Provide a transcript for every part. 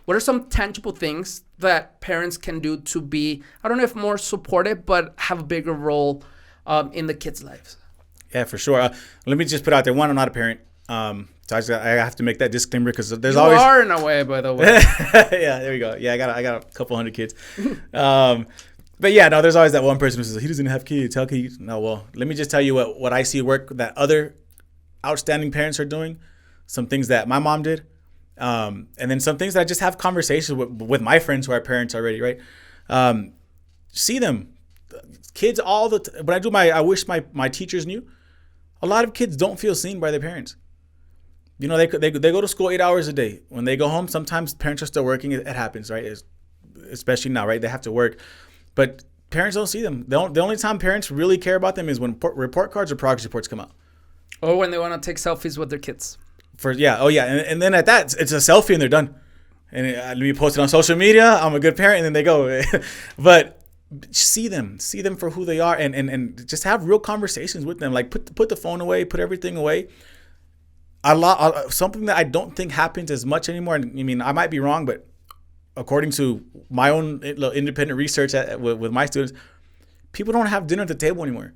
What are some tangible things that parents can do to be, I don't know if more supportive, but have a bigger role in the kids' lives? Yeah, for sure. Let me just put out there, one, I'm not a parent. So I have to make that disclaimer because there's you always... You are in a way, by the way. Yeah, there we go. Yeah, I got a couple hundred kids. But yeah, no, there's always that one person who says, he doesn't have kids. How can you? No, well, let me just tell you what I see work that other outstanding parents are doing. Some things that my mom did. And then some things that I just have conversations with my friends who are parents already, right? See them. Kids all the time. When I wish my teachers knew. A lot of kids don't feel seen by their parents. You know, they go to school 8 hours a day. When they go home, sometimes parents are still working. It happens, right? Especially now, right? They have to work. But parents don't see them. The only time parents really care about them is when report cards or progress reports come out. Or when they want to take selfies with their kids. And then at that, it's a selfie and they're done. And let me post it on social media. I'm a good parent, and then they go. But see them for who they are, and just have real conversations with them. Like put the phone away, put everything away. Something that I don't think happens as much anymore. And I mean, I might be wrong, but according to my own independent research with my students, people don't have dinner at the table anymore.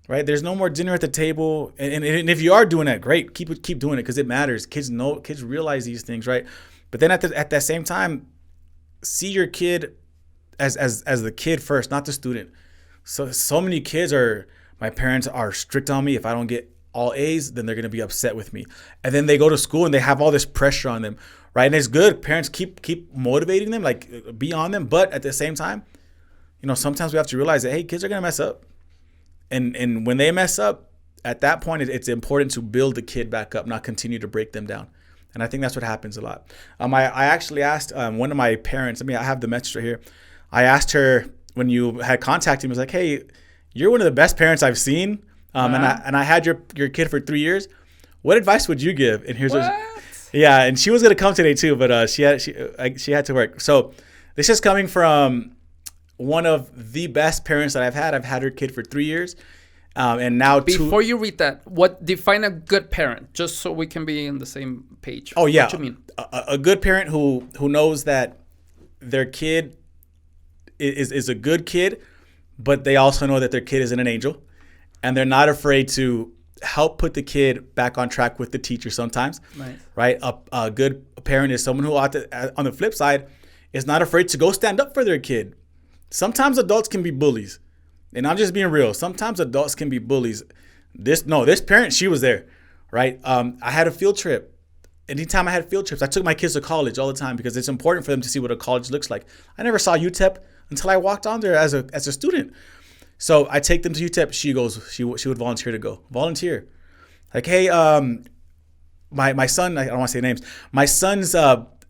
Right? There's no more dinner at the table. And if you are doing that, great. Keep doing it because it matters. Kids realize these things, right? But then at that same time, see your kid as the kid first, not the student. So many kids my parents are strict on me. If I don't get all A's, then they're going to be upset with me. And then they go to school and they have all this pressure on them, right? And it's good. Parents keep motivating them, like be on them. But at the same time, sometimes we have to realize that, hey, kids are going to mess up. And when they mess up, at that point, it's important to build the kid back up, not continue to break them down. And I think that's what happens a lot. I actually asked one of my parents, I have the message right here. I asked her when you had contacted me, I was like, hey, you're one of the best parents I've seen. And I had your kid for 3 years. What advice would you give? And here's yeah. And she was going to come today too, but she had to work. So this is coming from one of the best parents that I've had. I've had her kid for 3 years. And now before you read that, what define a good parent, just so we can be on the same page? Oh yeah. What you mean? A good parent who knows that their kid is a good kid, but they also know that their kid isn't an angel, and they're not afraid to help put the kid back on track with the teacher sometimes. Nice. Right? A good parent is someone who on the flip side is not afraid to go stand up for their kid. Sometimes adults can be bullies. And I'm just being real. Sometimes adults can be bullies. This parent, she was there, right? I had a field trip. Anytime I had field trips, I took my kids to college all the time because it's important for them to see what a college looks like. I never saw UTEP until I walked on there as a student. So I take them to UTEP. She would volunteer to go. Volunteer. Like, hey, my son, I don't want to say names. My son's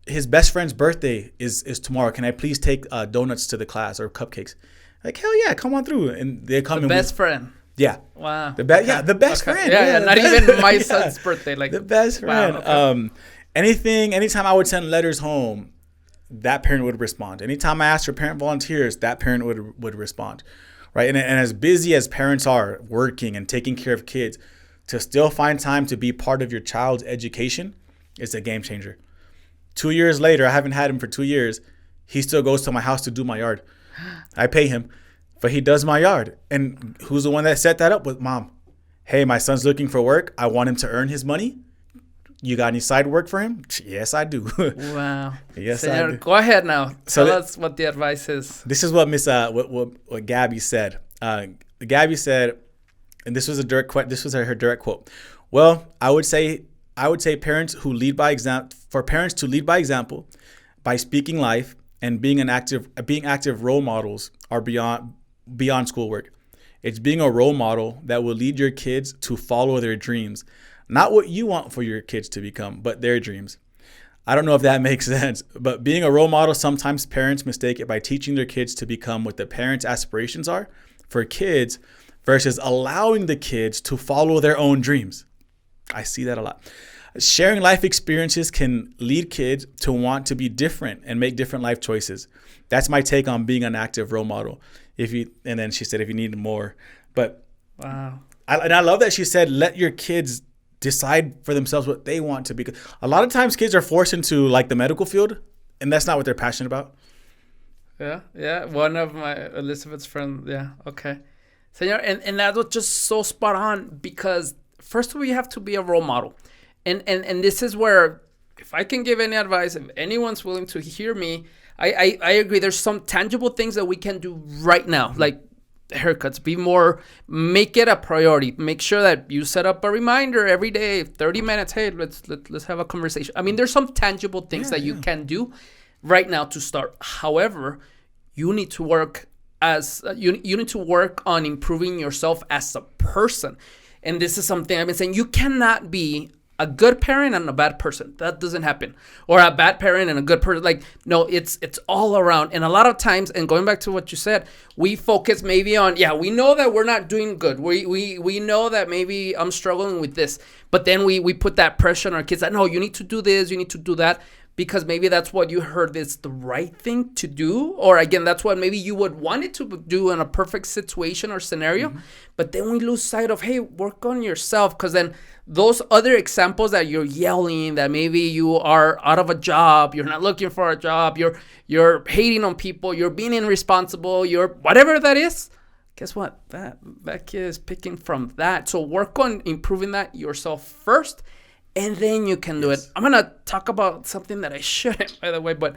his best friend's birthday is tomorrow. Can I please take donuts to the class or cupcakes? Like, hell yeah, come on through. And they come. The best friend. Yeah. Wow. The best friend. Yeah, not even my son's birthday. Like the best friend. Wow, okay. Anytime I would send letters home, that parent would respond. Anytime I asked for parent volunteers, that parent would respond. Right. And as busy as parents are working and taking care of kids, to still find time to be part of your child's education is a game changer. 2 years later, I haven't had him for 2 years. He still goes to my house to do my yard. I pay him, but he does my yard. And who's the one that set that up? With Mom. Hey, my son's looking for work. I want him to earn his money. You got any side work for him? Yes, I do. Wow. Yes, Senor, I do. Go ahead now. Tell us what the advice is. This is what what Gabby said. Gabby said, and this was her direct quote. Well, I would say parents who lead by example. For parents to lead by example, by speaking life and being active role models are beyond schoolwork. It's being a role model that will lead your kids to follow their dreams, not what you want for your kids to become, but their dreams. I don't know if that makes sense, but being a role model, sometimes parents mistake it by teaching their kids to become what the parents' aspirations are for kids versus allowing the kids to follow their own dreams. I see that a lot. Sharing life experiences can lead kids to want to be different and make different life choices. That's my take on being an active role model. And then she said, if you need more, but wow. I love that she said, let your kids decide for themselves what they want to be. A lot of times kids are forced into like the medical field, and that's not what they're passionate about. Yeah. One of my Elizabeth's friends. Yeah. Okay. Senor, and that was just so spot on, because first we have to be a role model. And this is where, if I can give any advice, if anyone's willing to hear me, I agree. There's some tangible things that we can do right now, like haircuts. Make it a priority. Make sure that you set up a reminder every day, 30 minutes. Hey, let's have a conversation. I mean, there's some tangible things that you can do right now to start. However, you need to work you need to work on improving yourself as a person. And this is something I've been saying. You cannot be a good parent and a bad person. That doesn't happen. Or a bad parent and a good person. Like, no, it's all around. And a lot of times, and going back to what you said, we focus maybe on, we know that we're not doing good. We know that maybe I'm struggling with this. But then we put that pressure on our kids that, no, you need to do this, you need to do that. Because maybe that's what you heard is the right thing to do. Or again, that's what maybe you would want it to do in a perfect situation or scenario. Mm-hmm. But then we lose sight of, hey, work on yourself. Because then those other examples that you're yelling, that maybe you are out of a job, you're not looking for a job, you're hating on people, you're being irresponsible, you're whatever that is. Guess what? That kid is picking from that. So work on improving that yourself first. And then you can do it. I'm going to talk about something that I shouldn't, by the way, but